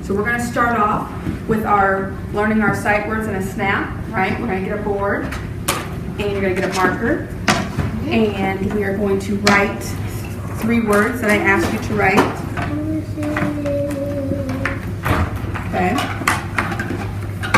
So we're going to start off with our learning our sight words in a snap, right? We're going to get a board, and you're going to get a marker, and we are going to write 3 words that I ask you to write. Okay.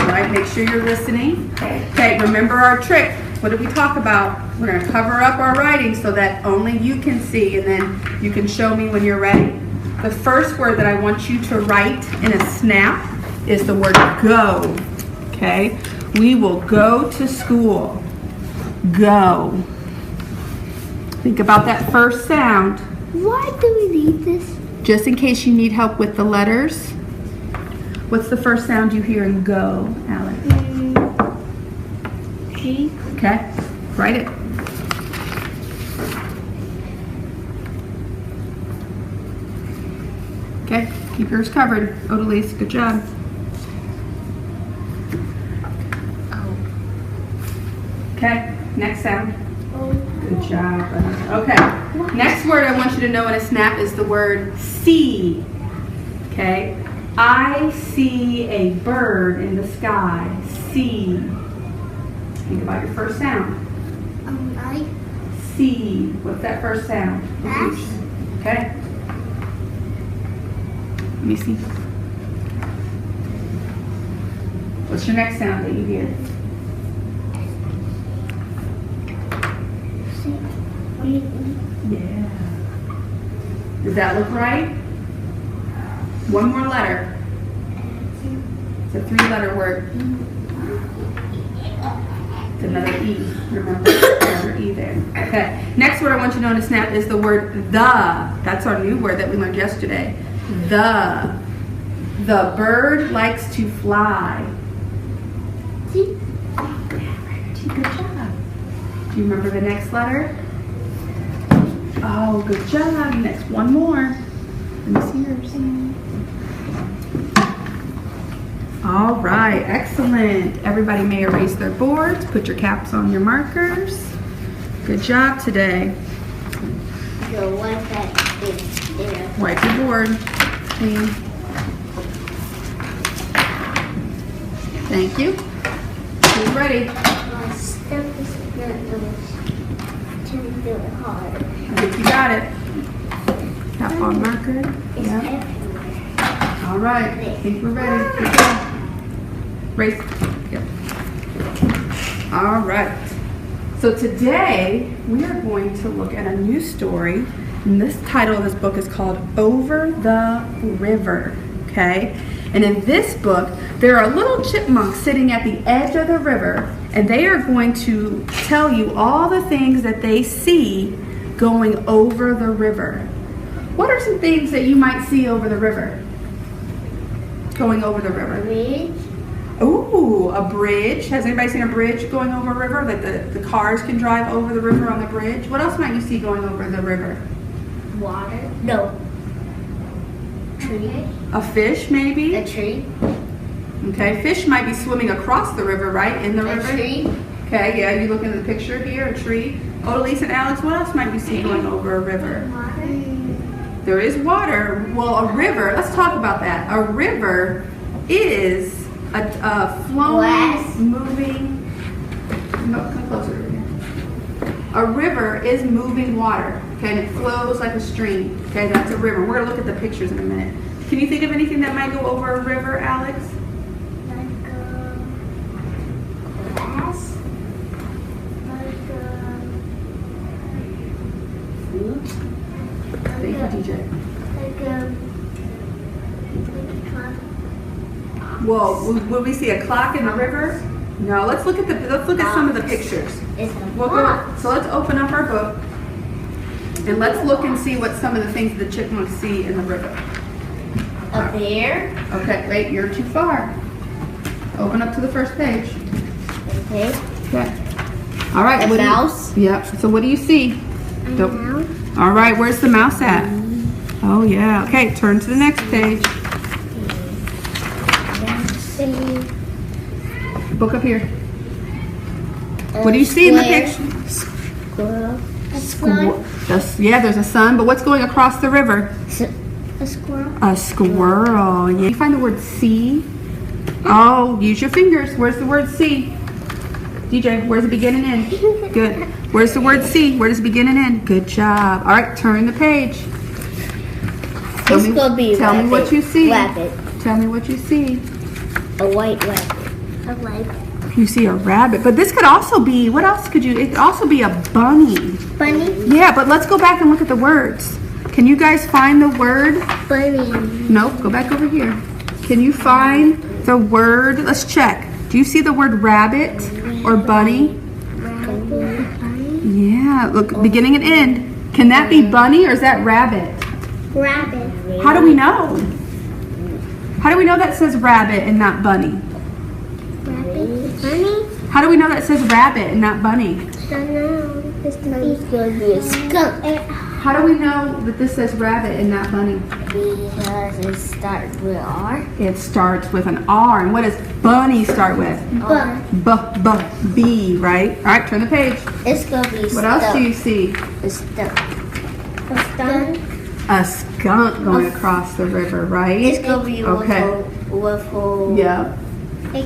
All right, make sure you're listening. Okay, remember our trick. What did we talk about? We're going to cover up our writing so that only you can see, and then you can show me when you're ready. The first word that I want you to write in a snap is the word go. Okay? We will go to school. Go. Think about that first sound. Why do we need this? Just in case you need help with the letters. What's the first sound you hear in go, Alex? G. Okay, write it. Okay, keep yours covered. Odalise, good job. Okay, next sound. Good job. Okay, next word I want you to know in a snap is the word see. Okay, I see a bird in the sky. See. Think about your first sound. I. See. What's that first sound? S. Okay. Let me see. What's your next sound that you hear? Yeah. Does that look right? One more letter. It's a 3-letter word. It's another E. Remember, another E there. Okay. Next word I want you to know in a snap is the word the. That's our new word that we learned yesterday. The. The bird likes to fly. T. Good job. Do you remember the next letter? Oh, good job. Next, one more. Let me see yours. All right, excellent. Everybody may erase their boards. Put your caps on your markers. Good job today. So what's that thing there? Wipe your board clean. Thank you. Who's ready? My step is not to do it hard. I think you got it. Cap on marker. It's Yeah. everywhere. All right. I think we're ready. Good job. Race. Yep. All right. So today we are going to look at a new story. And this title of this book is called Over the River. Okay? And in this book, there are little chipmunks sitting at the edge of the river, and they are going to tell you all the things that they see going over the river. What are some things that you might see over the river? Going over the river. Bridge. Ooh, a bridge. Has anybody seen a bridge going over a river? That the cars can drive over the river on the bridge? What else might you see going over the river? Water. No. Tree. A fish, maybe? A tree. Okay, fish might be swimming across the river, right? In the river? A tree. Okay, yeah, you look in the picture here, a tree. Odalise and Alex, what else might you see going over a river? Water. There is water. Well, a river, let's talk about that. A river is a flowing, Glass. moving, no, come closer to here. A river is moving water, okay, and it flows like a stream. Okay, that's a river. We're gonna look at the pictures in a minute. Can you think of anything that might go over a river, Alex? Like glass. Like food. Thank you, DJ. Like Well, will we see a clock in the river? No. Let's look at some of the pictures. It's a We'll go, box. so let's open up our book and let's look and see what some of the things the chipmunks see in the river. A bear. Okay, wait, you're too far. Open up to the first page. Okay. Okay. All right. A mouse. Yep. So what do you see? Mouse. All right. Where's the mouse at? Oh yeah. Okay. Turn to the next page. Book up here. What do you see in the picture? Squirrel. Yeah, there's a sun. But what's going across the river? A squirrel. A squirrel. Yeah. You find the word see? Oh, use your fingers. Where's the word see? DJ, where's the beginning and end? Good. Where's the word see? Where does it begin and end? Good job. All right, turn the page. It's gonna be tell me what you see. Rabbit. Tell me what you see. A white rabbit. A rabbit. You see a rabbit, but this could also be, what else could you, it could also be a bunny. Bunny. Yeah, but let's go back and look at the words. Can you guys find the word? Bunny. Nope, go back over here. Can you find the word? Let's check. Do you see the word rabbit or bunny? Rabbit. Yeah, look, beginning and end. Can that be bunny or is that rabbit? Rabbit. How do we know? How do we know that says rabbit and not bunny? Rabbit. Bunny. How do we know that says rabbit and not bunny? I don't know. It's gonna be a skunk. How do we know that this says rabbit and not bunny? Because it starts with R. It starts with an R. And what does bunny start with? R. B, right? All right, turn the page. It's gonna be What else do you see? A skunk. A skunk. A skunk going across the river, right? It's gonna be Okay. waffle. Yeah.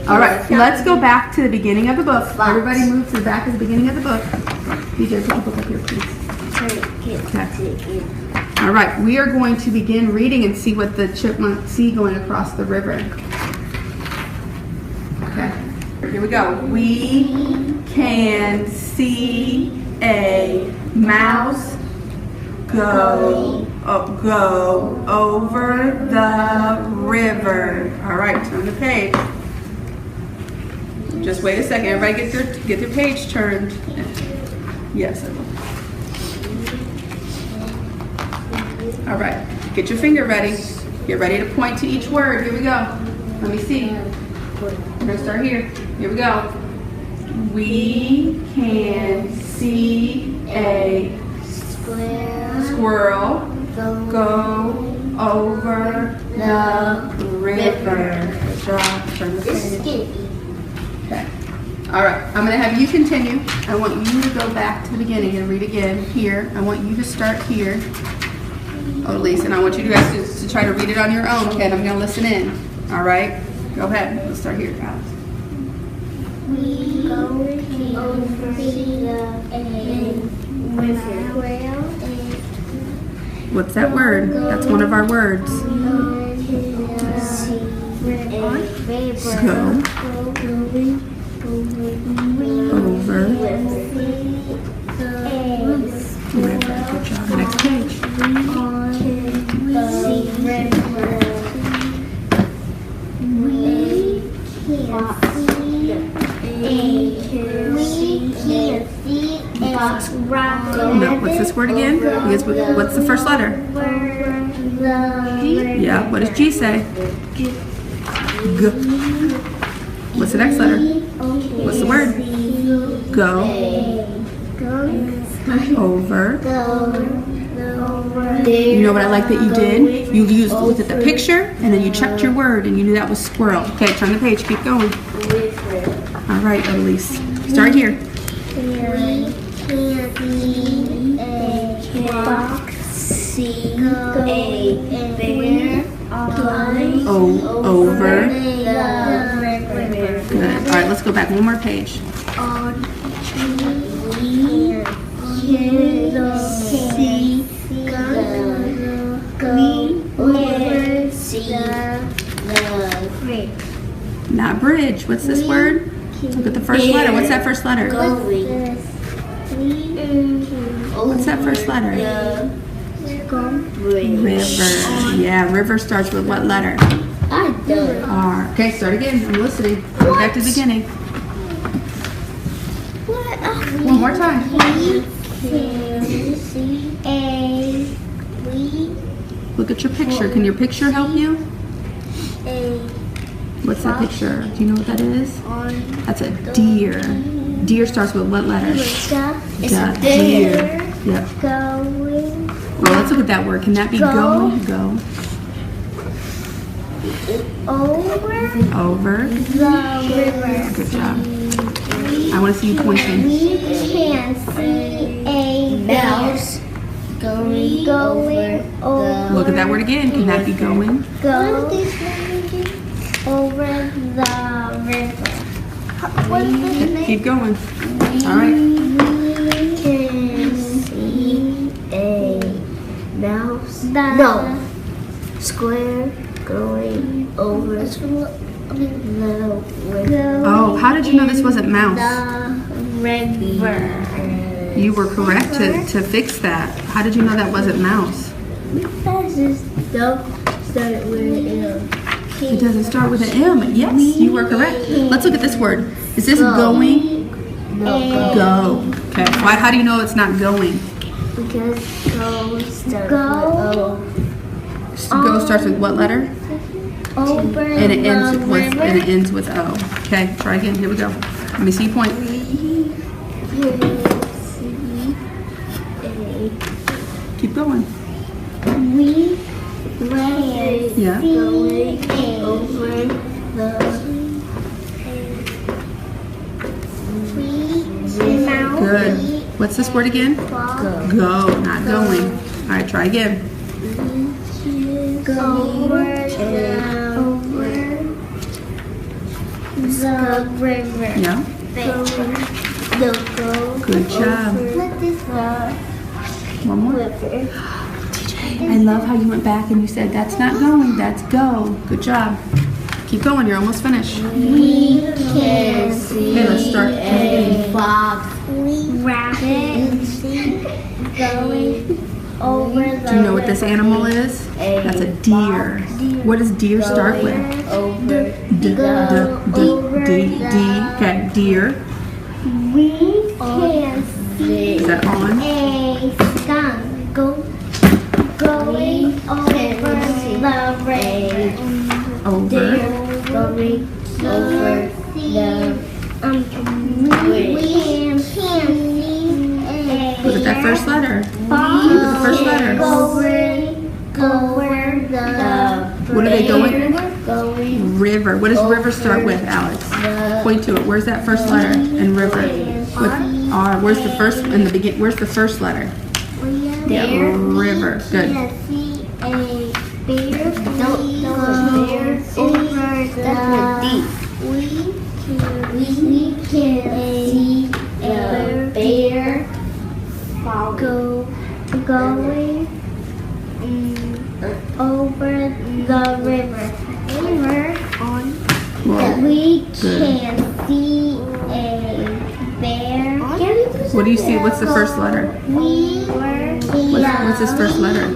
All right, let's go back to the beginning of the book. Everybody move to the back of the beginning of the book. DJ, put the book up here, please. Okay. All right, we are going to begin reading and see what the chipmunks see going across the river. Okay, here we go. We can see a mouse go over the river. All right, turn the page. Just wait a second. Everybody get their page turned. Yes, I will. All right, get your finger ready. Get ready to point to each word. Here we go. Let me see. We're gonna start here. Here we go. We can see a squirrel go over the river. Good job. Turn the page. Okay. All right. I'm gonna have you continue. I want you to go back to the beginning and read again here. I want you to start here. Elise, and I want you guys to try to read it on your own, okay? And I'm gonna listen in. All right? Go ahead. Let's start here, Alex. We go over the river. What's that word? That's one of our words. Go over river. Good job. Next page. No, what's this word again? What's the first letter? Yeah, what does G say? G. What's the next letter? What's the word? Go. Over. You know what I like that you did? You looked at the picture and then you checked your word and you knew that was squirrel. Okay, turn the page. Keep going. All right, Elise. Start here. Over. Good. All right, let's go back one more page. Not bridge. What's this word? Look at the first letter. What's that first letter? What's that first letter? River. Yeah, river starts with what letter? R. Okay, start again. I'm listening. Go back to the beginning. One more time. Look at your picture. Can your picture help you? What's that picture? Do you know what that is? That's a deer. Deer starts with what letter? Deer. Yep. Going. Well, let's look at that word. Can that be going? Go. Over. The river. Good job. I want to see you pointing. We can see a mouse Going over. Look at that word again. Can that be going? Go over the river. What is this name? Keep going. All right. We can see a mouse. No. Square going over the river. Oh, how did you know this wasn't mouse? The river. You were correct to fix that. How did you know that wasn't mouse? Because this don't start with an M. It doesn't start with an M. Yes, you were correct. Let's look at this word. Is this going? No, Go. Okay. Why? How do you know it's not going? because go starts with O. Go starts with what letter? Over And it ends the with river. and it ends with O. Okay. Try again. Here we go. Let me see you point. Keep going. We can Yeah. see over the Good. What's this word again? Go. Not going. All right. Try again. Over the river. Yeah. Good job. One more. I love how you went back and you said that's not going. That's go. Good job. Keep going. You're almost finished. We can see Okay. Let's start. a fox, rabbit going over the Do you know what this animal is? That's a deer. What does deer start with? Over D, D, D. Okay, deer. We can see Is that on? a skunk going over the river. Over. Going over the we can see Look at that first letter. Look at the first letter. Over the What are they going? going River. What does river start with, Alex? Point to it. Where's that first letter in river? With R. Where's the first in the begin? Where's the first letter? Yeah, river. Good. See a bear. Don't bear over the we can see a bear going over the river. Well, We good. can see a bear. What do you see? What's the first letter? What's his first letter?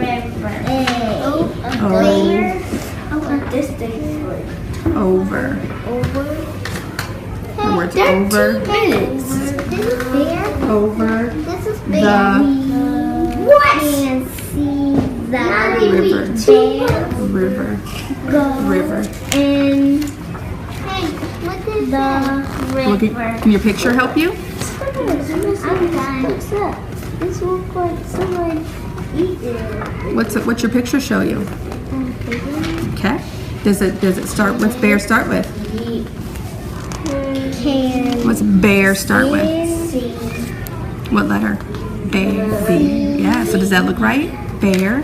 Over. The word's over. Over the Can see the river. go River. in the Look river. at, can your picture help you? I'm done. This looks like someone eating. What's your picture show you? Okay. Does it start with bear start with? Can What's bear start with? see What letter? Bear. B. Yeah. So does that look right? Bear.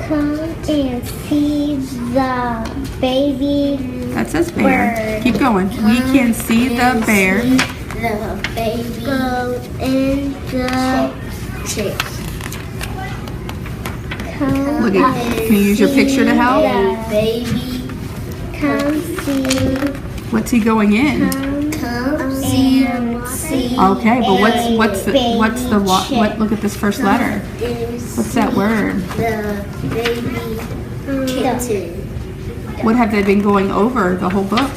come and see the baby That says bear. Bird. Keep going. We can see the bear. the baby go in the chick. Look at. Can you use your picture to help? The baby come see What's he going in? come and see. Okay, but what's the what? Look at this first letter. What's that word? The baby kitten. What have they been going over the whole book?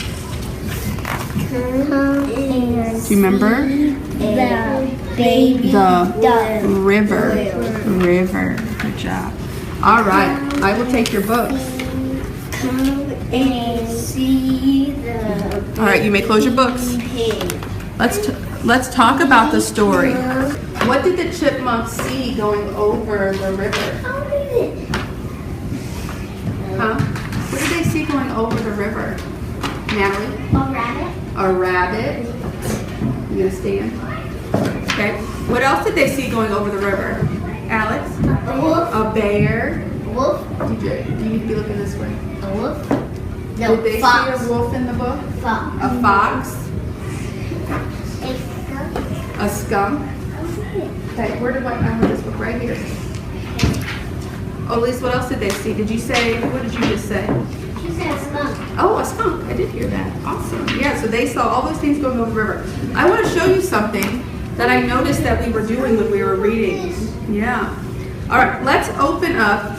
Come and Do you remember? the baby The river. River. Good job. All right. I will take your books. come and see the All right. You may close your books. pig. Let's talk about the story. What did the chipmunks see going over the river? Huh? What did they see going over the river? Natalie? A rabbit. A rabbit. You gonna stand? Okay. What else did they see going over the river? Alex? A wolf. A bear. A wolf. DJ, you need to be looking this way. A wolf. No, Did they fox. see a wolf in the book? Fox. A fox. A skunk. A skunk. Okay, where did I have this book? Right here. Oh, Lisa, what else did they see? Did you say, what did you just say? She said skunk. Oh, a skunk. I did hear that. Awesome. Yeah, so they saw all those things going over the river. I want to show you something that I noticed that we were doing when we were reading. Yeah. All right, let's open up.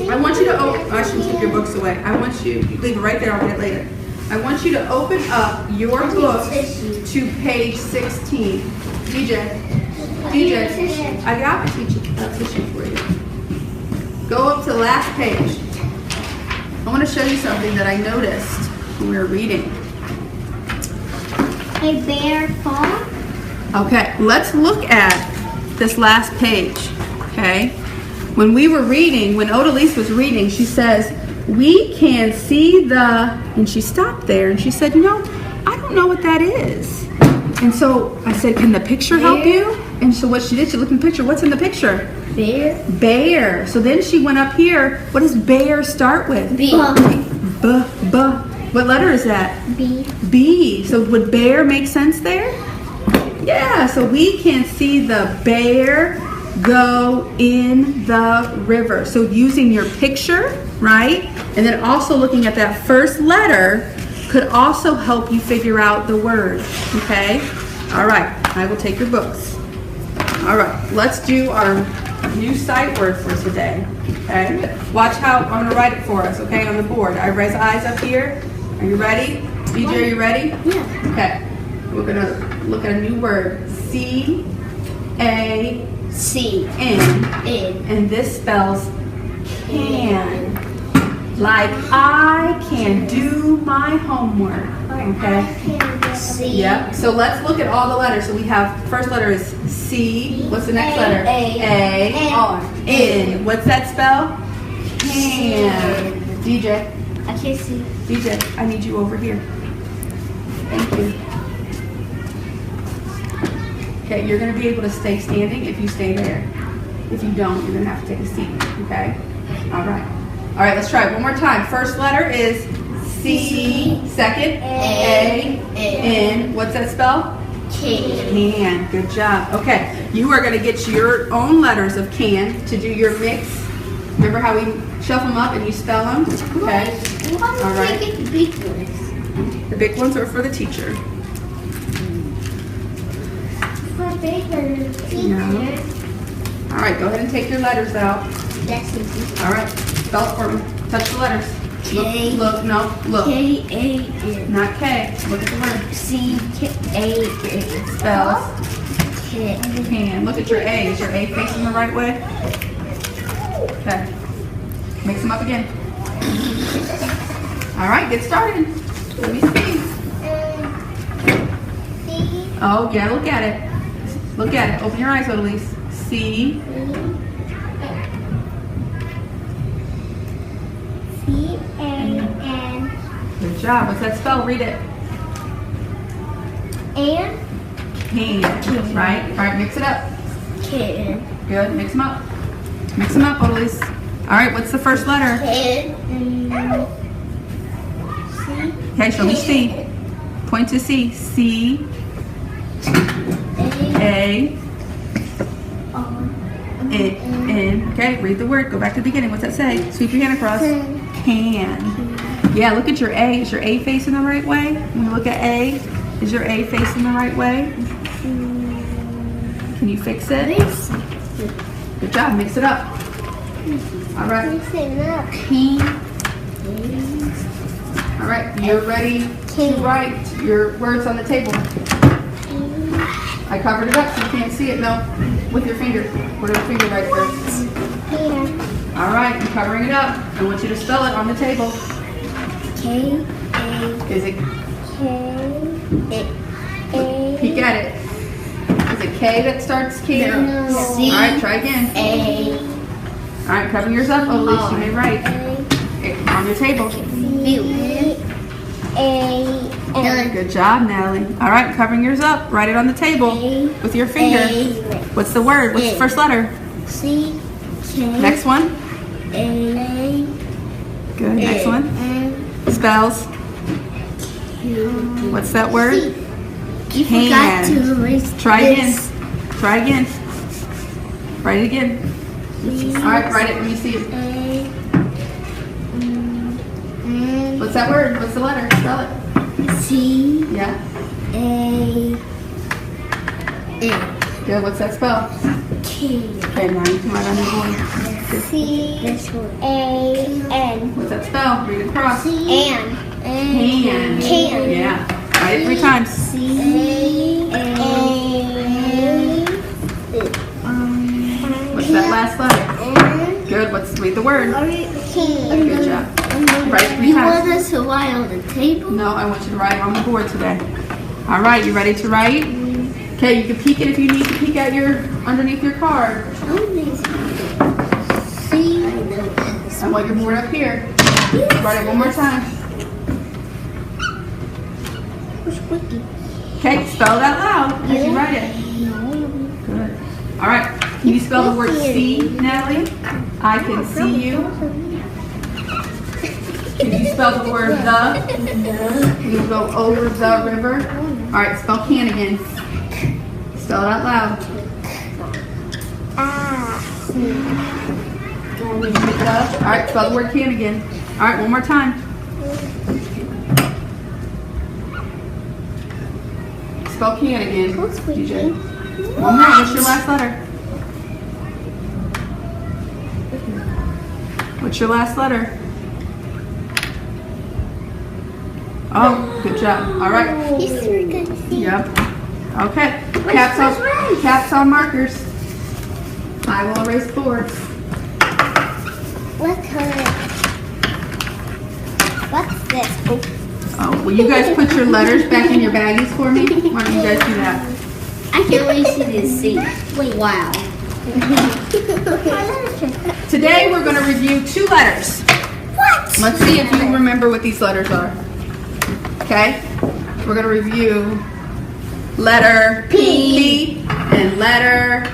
I want you to open, I should take your books away. I want you, leave it right there, I'll get it later. I want you to open up your book to page 16. DJ, I got a tissue for you. Go up to the last page. I want to show you something that I noticed when we were reading. A bear fall. Okay, let's look at this last page, okay? When we were reading, when Odalise was reading, she says, we can see the, and she stopped there and she said, you know, I don't know what that is. And so I said, can the picture help you? And so what she did, she looked in the picture. What's in the picture? Bear. Bear. So then she went up here. What does bear start with? B. B. What letter is that? B. B. So would bear make sense there? Yeah, so we can see the bear go in the river. So using your picture, right? And then also looking at that first letter could also help you figure out the word, okay? All right, I will take your books. All right, let's do our new sight word for today, okay? Watch how I'm gonna write it for us, okay, on the board. I raise eyes up here. Are you ready? DJ, are you ready? Yeah. Okay, we're gonna look at a new word. C-A-N. In. And this spells can. Like I can do my homework. Okay? C. Yep. So let's look at all the letters. So we have, first letter is C. What's the next letter? A. R. N. What's that spell? Can. DJ. I can't see. DJ, I need you over here. Thank you. Okay, you're going to be able to stay standing if you stay there. If you don't, you're going to have to take a seat. Okay? All right. All right, let's try it one more time. First letter is C. Second, A. N. What's that spell? Can. Good job. Okay, you are going to get your own letters of can to do your mix. Remember how we shuffle them up and you spell them? Okay. All right. The big ones. The big ones are for the teacher. For bigger Yeah. All right, go ahead and take your letters out. That's easy. All right, spell it for me. Touch the letters. K. Look, no, look. K-A-N. Not K. Look at the word. C-K-A-N. Spells K. can. Look at your A. Is your A facing the right way? Okay. Mix them up again. All right, get started. Let me see. C. Oh, yeah, look at it. Look at it. Open your eyes, Odalise. C. C-A-N. Good job. What's that spell? Read it. And Can. Right? All right, mix it up. can. Good. Mix them up. Mix them up, Odalise. All right, what's the first letter? Can. Okay, show me C. Point to C. C. A. N. Okay, read the word. Go back to the beginning. What's that say? Sweep your hand across. Can. Yeah, look at your A. Is your A facing the right way? When you look at A, is your A facing the right way? Can you fix it? Good job. Mix it up. All right. All right. You're ready to write your words on the table. I covered it up so you can't see it. No, with your finger. Put your finger right there. All right. I'm covering it up. I want you to spell it on the table. K-A. Is it? A. Peek at it. Is it K that starts can? No. All right. Try again. A. All right. Cover yours up. Oh, at least you may write. On your table. A. Good job, Natalie. All right, covering yours up. Write it on the table with your finger. What's the word? What's the first letter? C, K. Next one. A. Good. Next one. N. Spells. Q. What's that word? You forgot to erase Try again. this. Try again. Write it again. All right, write it. Let me see it. A. N. What's that word? What's the letter? Spell it. C. Yeah. A. N. Good. What's that spell? K. Okay, now you can write on your board. C. A. N. What's that spell? Read it across. An. Can. Can. Yeah. Write it 3 times. C. A. What's that last letter? Good. Read the word. Good job. Write it 3 You want times. us to write on the table? No, I want you to write it on the board today. All right, you ready to write? Okay, you can peek it if you need to peek at underneath your card. C. I want your board up here. Write it one more time. Okay, spell it out loud as you write it. Good. All right, can you spell the word see, Natalie? I can see you. Can you spell the word the? You go over the river. All right, spell can again. Spell it out loud. All right, spell the word can again. All right, one more time. Spell can again, DJ. One more. What's your last letter? What's your last letter? Oh, good job. All right. Yep. Okay. Caps on markers. I will erase boards. What color? What's this? Oh, will you guys put your letters back in your baggies for me? Why don't you guys do that? I can only see the C. Wait. Wow. Today we're going to review 2 letters. What? Let's see if you remember what these letters are. Okay? We're going to review letter P and letter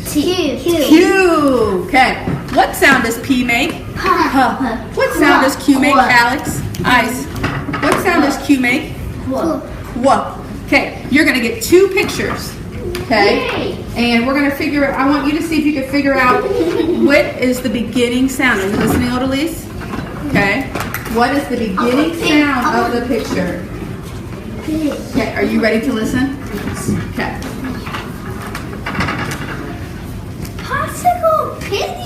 Q. Q. Okay. What sound does P make? Huh. What sound does Q make, Alex? Ice. What sound does Q make? Wha. Okay. You're going to get 2 pictures. Okay? And we're going to figure out, I want you to see if you can figure out what is the beginning sound. Are you listening, Odalise? Okay. What is the beginning sound of the picture? Okay. Are you ready to listen? Okay. Popsicle penny.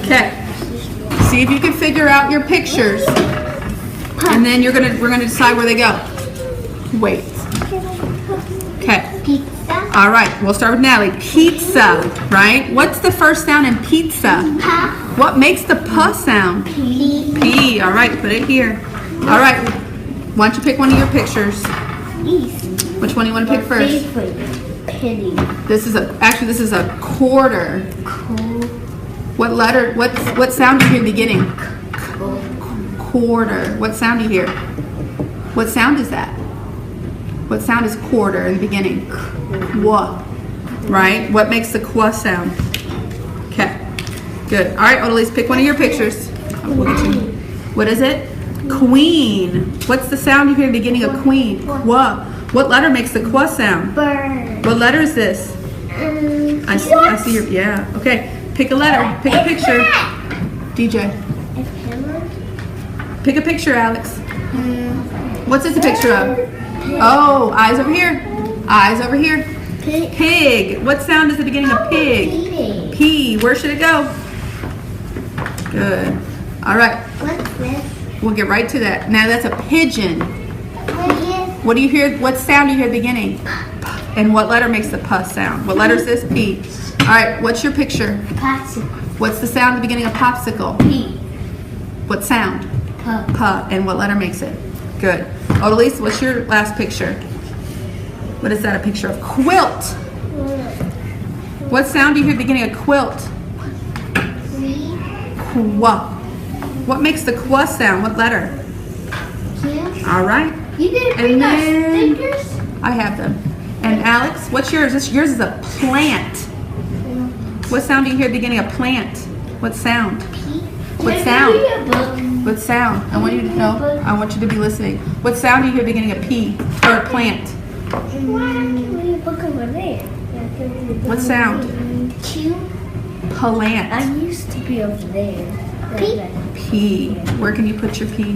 Okay. See if you can figure out your pictures. And then we're gonna decide where they go. Wait. Okay. Pizza. All right. We'll start with Natalie. Pizza. Right? What's the first sound in pizza? Pa. What makes the P sound? P. P. All right. Put it here. All right. Why don't you pick one of your pictures? Which one do you want to pick first? Penny. This is a quarter. What letter? What sound do you hear in the beginning? Quarter. What sound do you hear? What sound is that? What sound is quarter in the beginning? Qua. Right? What makes the qua sound? Okay. Good. All right, Odalise, pick one of your pictures. We'll get you. What is it? Queen. What's the sound you hear in the beginning of queen? Qua. What letter makes the qua sound? Bird. What letter is this? I see your, yeah. Okay. Pick a letter. Pick a picture. DJ. Pick a picture, Alex. What's this a picture of? Oh, eyes over here. Eyes over here. Pig. What sound is the beginning of pig? P. Where should it go? Good. All right. What's this? We'll get right to that. Now that's a pigeon. What do you hear? What sound do you hear at the beginning? And what letter makes the P sound? What letter is this? P. All right. What's your picture? Popsicle. What's the sound at the beginning of popsicle? P. What sound? P. P. And what letter makes it? Good. Odalise, what's your last picture? What is that a picture of? Quilt. What sound do you hear at the beginning of quilt? Qua. What makes the qua sound? What letter? Q. All right. You didn't And bring us then stickers? I have them. And Alex, what's yours? Yours is a plant. What sound do you hear at the beginning of plant? What sound? What sound? What sound? I want you to know. I want you to be listening. What sound do you hear at the beginning of P or plant? What sound? Q. Plant. I used to be over there. P. Where can you put your P?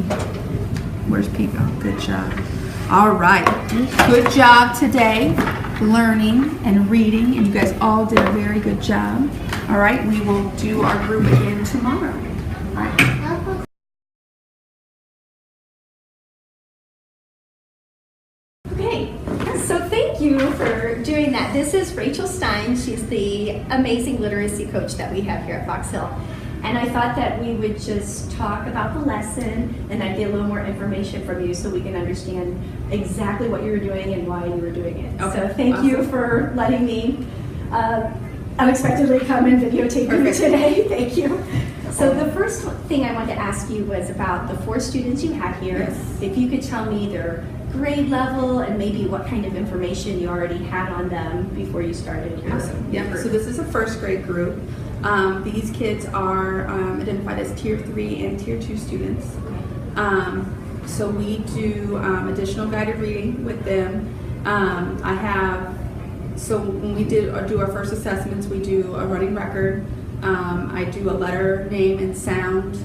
Where's P go? Good job. All right. Good job today learning and reading, and you guys all did a very good job. All right. We will do our group again tomorrow. All right. Okay, so thank you for doing that. This is Rachel Stein. She's the amazing literacy coach that we have here at Fox Hill. And I thought that we would just talk about the lesson and I'd get a little more information from you so we can understand exactly what you were doing and why you were doing it. Okay. So thank you for letting me unexpectedly come and videotape you today. Thank you. So the first thing I wanted to ask you was about the 4 students you have here. Yes. If you could tell me their grade level and maybe what kind of information you already had on them before you started your Yeah, group. so this is a first grade group. These kids are identified as Tier 3 and Tier 2 students. So we do additional guided reading with them. So when we do our first assessments, we do a running record. I do a letter, name, and sound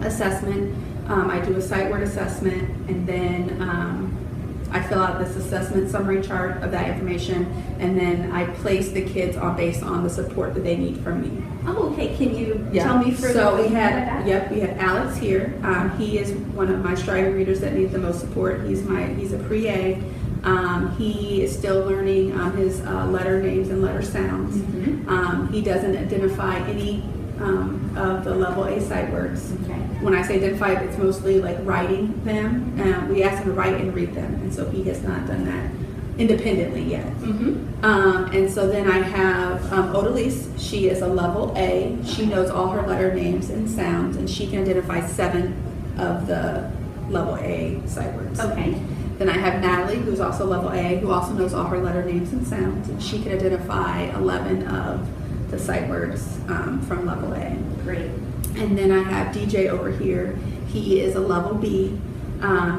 assessment. I do a sight word assessment, and then I fill out this assessment summary chart of that information, and then I place the kids based on the support that they need from me. Oh, okay. Can you tell me further? So we about had, that? we had Alex here. He is one of my striving readers that needs the most support. He's a pre-A. He is still learning his letter names and letter sounds. Mm-hmm. He doesn't identify any of the level A sight words. Okay. When I say identify, it's mostly like writing them. We ask him to write and read them, and so he has not done that independently yet. Mm-hmm. And so then I have Odalise. She is a level A. She knows all her letter names and sounds, and she can identify 7 of the level A sight words. Okay. Then I have Natalie, who's also level A, who also knows all her letter names and sounds, and she can identify 11 of the sight words from level A. Great. And then I have DJ over here. He is a level B.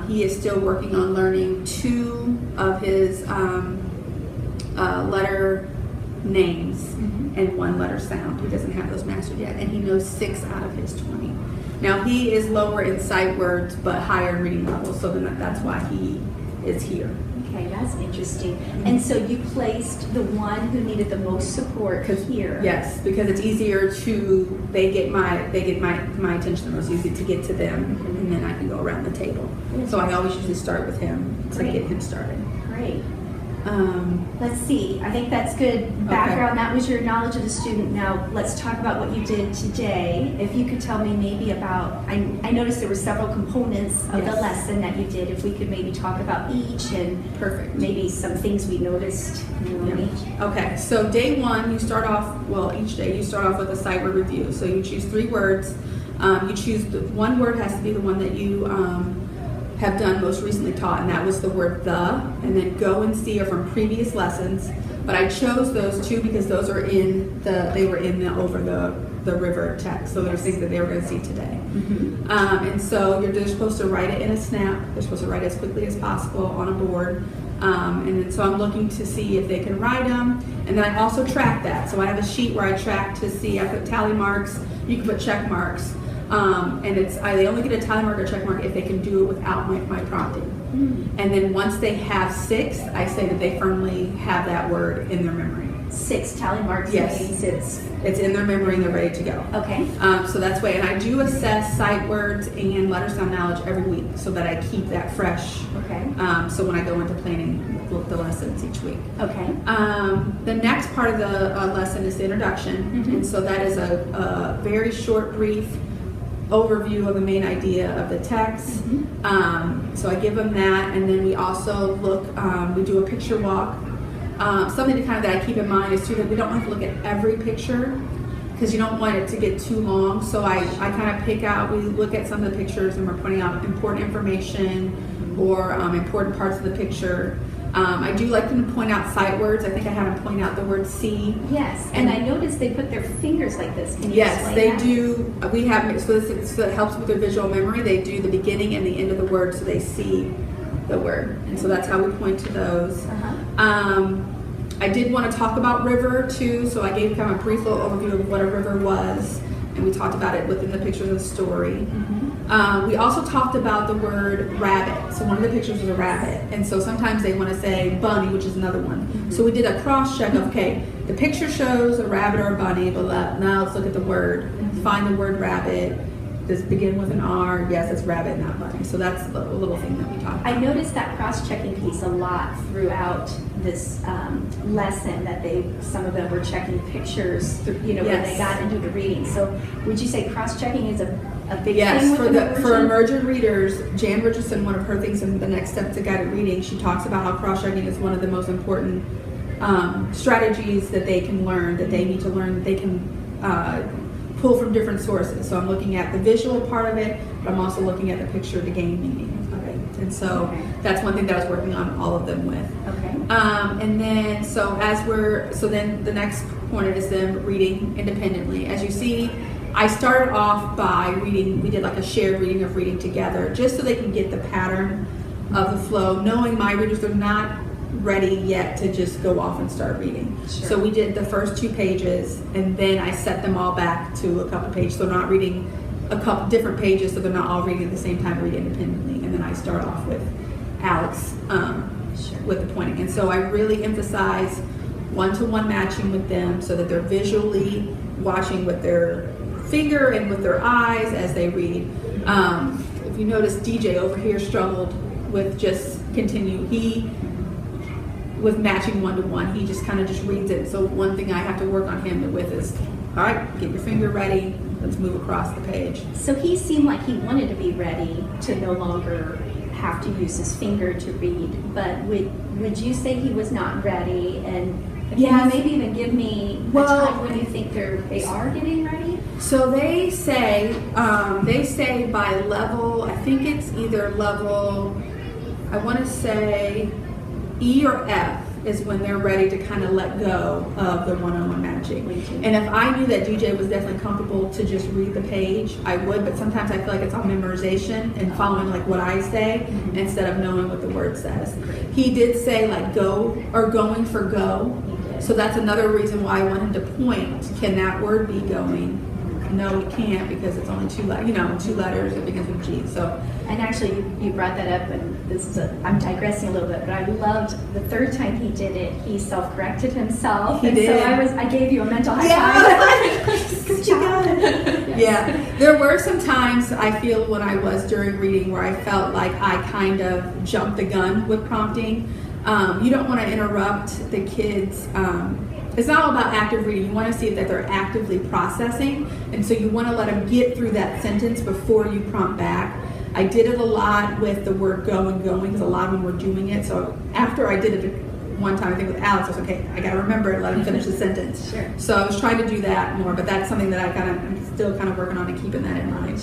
He is still working on learning 2 of his letter names and 1 letter sound. He doesn't have those mastered yet, and he knows 6 out of his 20. Now he is lower in sight words but higher in reading level, so then that's why he is here. Okay, that's interesting. And so you placed the one who needed the most support here. Yes, because it's easier to they get my attention the most, easy to get to them, and then I can go around the table. So I always usually start with him to get him started. Great. Let's see. I think that's good background. That was your knowledge of the student. Now let's talk about what you did today. If you could tell me maybe about, I noticed there were several components of the lesson that you did. If we could maybe talk about each and maybe some things we noticed in each. Okay, so day 1 you start off, each day you start off with a sight word review. So you choose 3 words. You choose one word has to be the one that you have done most recently taught, and that was the word the, and then go and see are from previous lessons. But I chose those 2 because those are they were in the over the river text, so there's things that they were going to see today. And so they're supposed to write it in a snap. They're supposed to write it as quickly as possible on a board. And then so I'm looking to see if they can write them, and then I also track that. So I have a sheet where I track to see. I put tally marks. You can put check marks. And they only get a tally mark or check mark if they can do it without my prompting. And then once they have 6, I say that they firmly have that word in their memory. 6 tally marks. Yes, means it's in their memory and they're ready to go. Okay. So that's why, and I do assess sight words and letter sound knowledge every week so that I keep that fresh. Okay. So when I go into planning the lessons each week. Okay. The next part of the lesson is the introduction, and so that is a very short, brief overview of the main idea of the text. So I give them that, and then we also look, we do a picture walk. Something that I keep in mind is too that we don't have to look at every picture because you don't want it to get too long. So I kind of pick out, we look at some of the pictures and we're pointing out important information, or important parts of the picture. I do like them to point out sight words. I think I had them point out the word see. Yes, and I noticed they put their fingers like this. Can you Yes, explain they that? do. We have, so it helps with their visual memory. They do the beginning and the end of the word so they see the word. And so that's how we point to those. I did want to talk about river too, so I gave kind of a brief little overview of what a river was, and we talked about it within the pictures of the story. We also talked about the word rabbit. So one of the pictures was a rabbit, and so sometimes they want to say bunny, which is another one. So we did a cross check of, okay, the picture shows a rabbit or a bunny, but now let's look at the word. Find the word rabbit. Does it begin with an R? Yes, it's rabbit, not bunny. So that's a little thing that we talked about. I noticed that cross-checking piece a lot throughout this lesson, that some of them were checking pictures, when they got into the reading. So would you say cross-checking is a big thing with Emergent? For Emergent readers, Jan Richardson, one of her things in the next step to guided reading, she talks about how cross-checking is one of the most important strategies that they can learn, that they need to learn, that they can pull from different sources. So I'm looking at the visual part of it, but I'm also looking at the picture to gain meaning of it. And so that's one thing that I was working on all of them with. And then then the next point is them reading independently. As you see, I started off by reading. We did like a shared reading of reading together, just so they can get the pattern of the flow, knowing my readers are not ready yet to just go off and start reading. So we did the first 2 pages, and then I set them all back to a couple pages. So they're not reading a couple different pages, so they're not all reading at the same time, read independently. And then I start off with Alex with the pointing. And so I really emphasize one-to-one matching with them, so that they're visually watching with their finger and with their eyes as they read. If you notice, DJ over here struggled with just continue. With matching one-to-one, he just kind of just reads it. So one thing I have to work on him with is, all right, get your finger ready. Let's move across the page. So he seemed like he wanted to be ready to no longer have to use his finger to read. But would you say he was not ready? And can you maybe even give me a time when you think they are getting ready? So they say by level. I think it's either level. I want to say E or F is when they're ready to kind of let go of the one-on-one matching. And if I knew that DJ was definitely comfortable to just read the page, I would, but sometimes I feel like it's on memorization and following like what I say instead of knowing what the word says. He did say like go or going for go. So that's another reason why I want him to point. Can that word be going? No, we can't, because it's only 2 letters. It begins with G. So, and actually, you brought that up, and I'm digressing a little bit, but I loved the 3rd time he did it. He self-corrected himself, he did. So I gave you a mental high five. Good job. Yeah, there were some times I feel when I was during reading where I felt like I kind of jumped the gun with prompting. You don't want to interrupt the kids. It's not all about active reading. You want to see that they're actively processing, and so you want to let them get through that sentence before you prompt back. I did it a lot with the word go and going, because a lot of them were doing it. So after I did it one time, I think with Alex, I was okay, I got to remember it, let him finish the sentence. So I was trying to do that more, but that's something that I'm still kind of working on and keeping that in mind.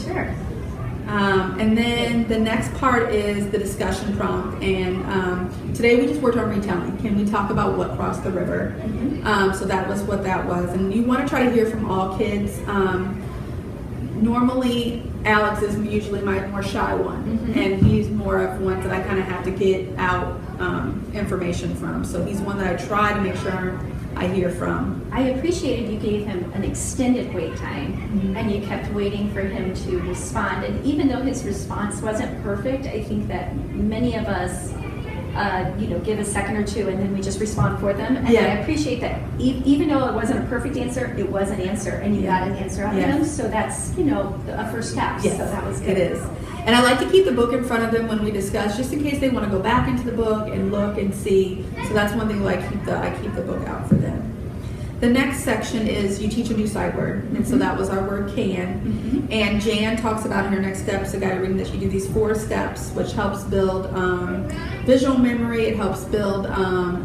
And then the next part is the discussion prompt, and today we just worked on retelling. Can we talk about what crossed the river? So that was what that was, and you want to try to hear from all kids. Normally Alex is usually my more shy one, and he's more of one that I kind of have to get out information from. So he's one that I try to make sure I hear from. I appreciated you gave him an extended wait time, and you kept waiting for him to respond. And even though his response wasn't perfect, I think that many of us, give a second or 2, and then we just respond for them. And I appreciate that. Even though it wasn't a perfect answer, it was an answer, and you got an answer out of him. So that's a first step. Yes, so that was good. It is. And I like to keep the book in front of them when we discuss, just in case they want to go back into the book and look and see. So that's one thing where I keep the book out for them. The next section is you teach a new sight word, and so that was our word can. And Jan talks about in her next steps, a guided reading, that you do these 4 steps, which helps build visual memory. It helps build,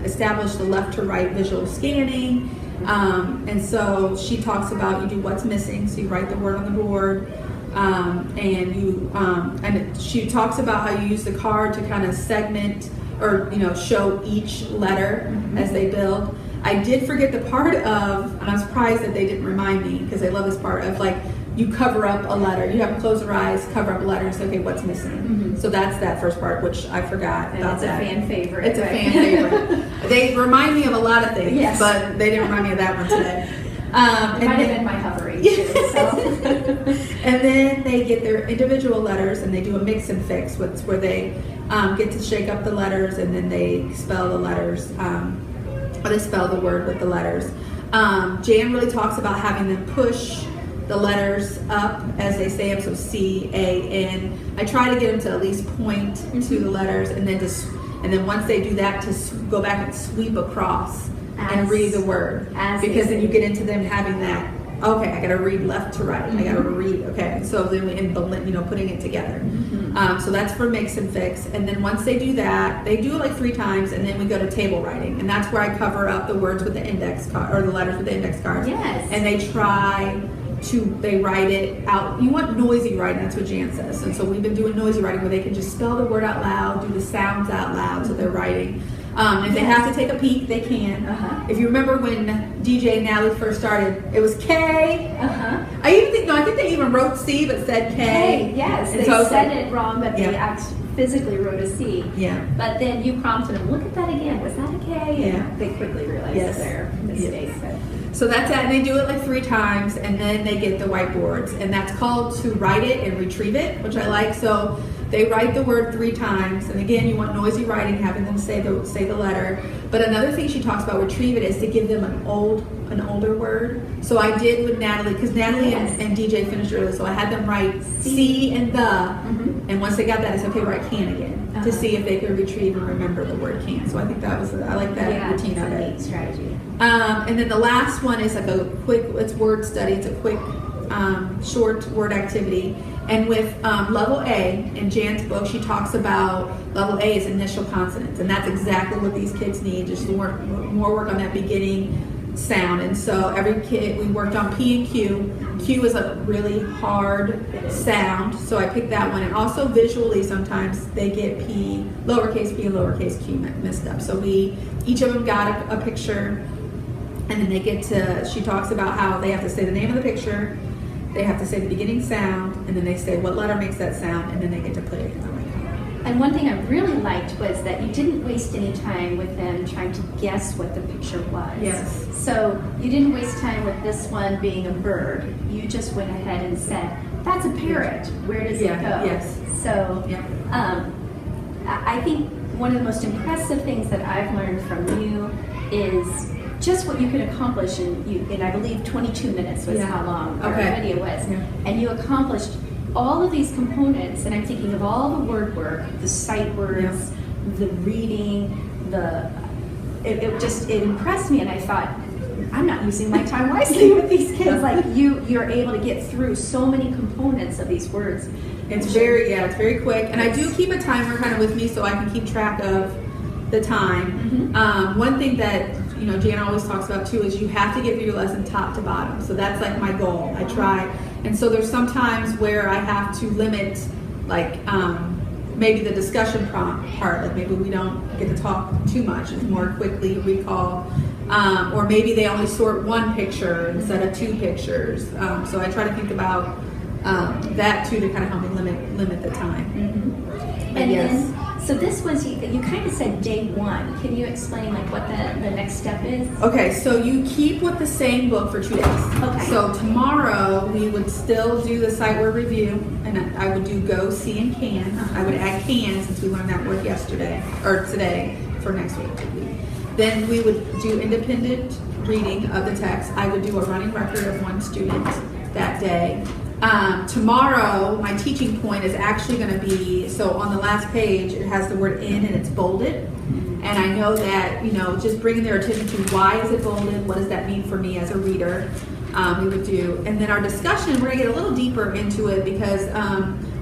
establish the left to right visual scanning. And so she talks about you do what's missing, so you write the word on the board. And she talks about how you use the card to kind of segment or show each letter as they build. I did forget the part of, and I'm surprised that they didn't remind me because I love this part of like you cover up a letter. You have to close your eyes, cover up a letter, and say, okay, what's missing? So that's that first part, which I forgot And about it's that. a fan favorite. It's a right? fan favorite. They remind me of a lot of things, Yes. but they didn't remind me of that one today. It might have been my hovering too. So. And then they get their individual letters and they do a mix and fix, where they get to shake up the letters and then they spell the letters, or they spell the word with the letters. Jan really talks about having them push the letters up as they say them, so C, A, N. I try to get them to at least point to the letters, and then once they do that, to go back and sweep across and read the word, because then you get into them having that. Okay, I got to read left to right. I got to read. Okay, so then putting it together. So that's for mix and fix. And then once they do that, they do it like 3 times, and then we go to table writing, and that's where I cover up the words with the index card, or the letters with the index cards. Yes. And they write it out. You want noisy writing, that's what Jan says. And so we've been doing noisy writing where they can just spell the word out loud, do the sounds out loud, so they're writing. If they have to take a peek, they can. If you remember when DJ and Natalie first started, it was K. I think they even wrote C but said K. Yes, And they so said it wrong, but they physically wrote a C. Yeah. But then you prompted them, look at that again. Was that a K? Yeah. And they quickly realized their mistake. So that's that, and they do it like 3 times, and then they get the whiteboards, and that's called to write it and retrieve it, which I like. So they write the word 3 times, and again, you want noisy writing, having them say the letter. But another thing she talks about retrieve it is to give them an older word. So I did with Natalie, because Natalie and DJ finished early, so I had them write C and the, and once they got that, I said, okay, write can again, to see if they could retrieve and remember the word can. So I think I like that routine of it. Neat strategy. And then the last one is like it's word study. It's a quick, short word activity. And with level A, in Jan's book, she talks about level A is initial consonants. And that's exactly what these kids need, just more work on that beginning sound. And so every kid, we worked on P and Q. Q is a really hard sound, so I picked that one. And also visually, sometimes they get P, lowercase p and lowercase q messed up. So each of them got a picture, and then they get to, she talks about how they have to say the name of the picture, they have to say the beginning sound, and then they say what letter makes that sound, and then they get to put it in the right color. And one thing I really liked was that you didn't waste any time with them trying to guess what the picture was. Yes. So you didn't waste time with this one being a bird. You just went ahead and said, that's a parrot. Where does it go? Yes. So I think one of the most impressive things that I've learned from you is just what you can accomplish in I believe 22 minutes was how long our video was. Yeah. And you accomplished all of these components, and I'm thinking of all the word work, the sight words, the reading, it impressed me, and I thought, I'm not using my time wisely with these kids. Like you're able to get through so many components of these words. It's very quick, and I do keep a timer kind of with me so I can keep track of the time. One thing that Jan always talks about too is you have to get through your lesson top to bottom. So that's like my goal. I try, and so there's some times where I have to limit, like maybe the discussion part. Like maybe we don't get to talk too much. It's more quickly recall. Or maybe they only sort 1 picture instead of 2 pictures. So I try to think about that too, to kind of help me limit the time. And then, so this was, you kind of said day 1. Can you explain like what the next step is? Okay, so you keep with the same book for 2 days. Okay. So tomorrow we would still do the sight word review, and I would do go, see, and can. I would add can since we learned that word yesterday, or today, for next week. Then we would do independent reading of the text. I would do a running record of 1 student that day. Tomorrow, my teaching point is actually going to be, so on the last page, it has the word in and it's bolded. And I know that, just bringing their attention to why is it bolded, what does that mean for me as a reader, we would do. And then our discussion, we're going to get a little deeper into it because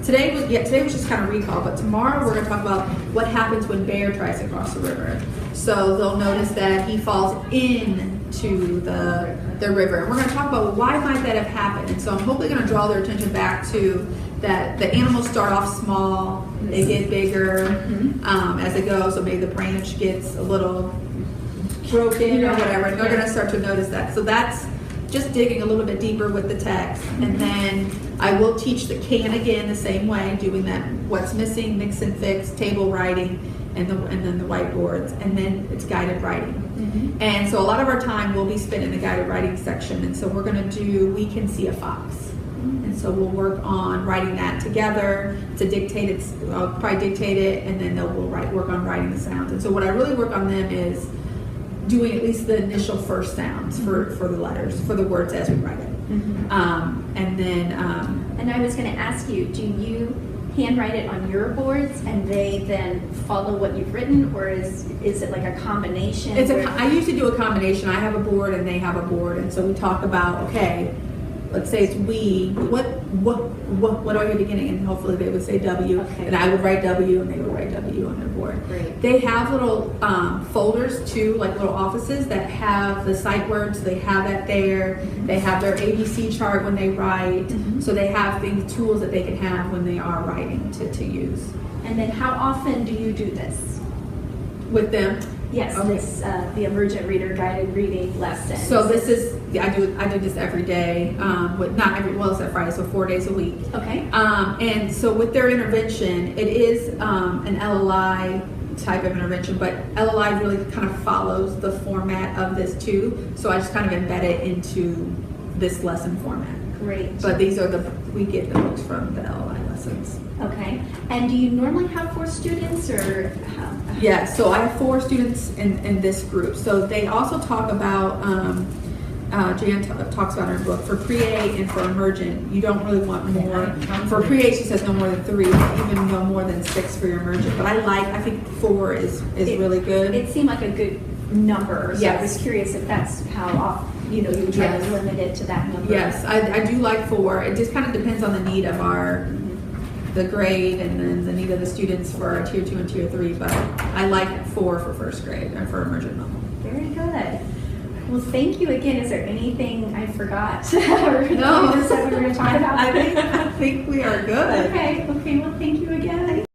today was just kind of recall, but tomorrow we're going to talk about what happens when Bear tries to cross the river. So they'll notice that he falls into the the river. And we're going to talk about why might that have happened. And so I'm hopefully going to draw their attention back to that the animals start off small, they get bigger as they go. So maybe the branch gets a little broken or whatever, and they're going to start to notice that. So that's just digging a little bit deeper with the text. And then I will teach the can again the same way, doing that what's missing, mix and fix, table writing, and then the whiteboards, and then it's guided writing. And so a lot of our time will be spent in the guided writing section. And so we're going to do We Can See a Fox. And so we'll work on writing that together. To dictate it, I'll probably dictate it, and then we'll work on writing the sounds. And so what I really work on them is doing at least the initial first sounds for the letters, for the words as we write it. And then And I was going to ask you, do you handwrite it on your boards and they then follow what you've written, or is it like a combination? I usually do a combination. I have a board and they have a board, and so we talk about, okay, let's say it's we, what do I hear beginning? And hopefully they would say W, and I would write W and they would write W on their board. Great. They have little folders too, like little offices that have the sight words. They have that there. They have their ABC chart when they write. So they have tools that they can have when they are writing to use. And then how often do you do this? With them. Yes, Okay. this the Emergent Reader Guided Reading lesson. So this is, I do this every day, except Friday, so 4 days a week. Okay. And so with their intervention, it is an LLI type of intervention, but LLI really kind of follows the format of this too. So I just kind of embed it into this lesson format. Great. But we get the books from the LLI lessons. Okay. And do you normally have 4 students, or how? Yeah, so I have 4 students in this group. So they also talk about, Jan talks about in her book, for pre-A and for Emergent, you don't really want more. For pre-A, she says no more than 3, even no more than 6 for your Emergent. But I think 4 is really good. It seemed like a good number, so Yes. I was curious if that's how often, you try to limit it to that number. Yes, I do like 4. It just kind of depends on the need of the grade and then the need of the students for our tier 2 and tier 3, but I like 4 for first grade and for Emergent level. Very good. Well, thank you again. Is there anything I forgot or No. that we were going to talk about? I think we are good. Okay. Well, thank you again.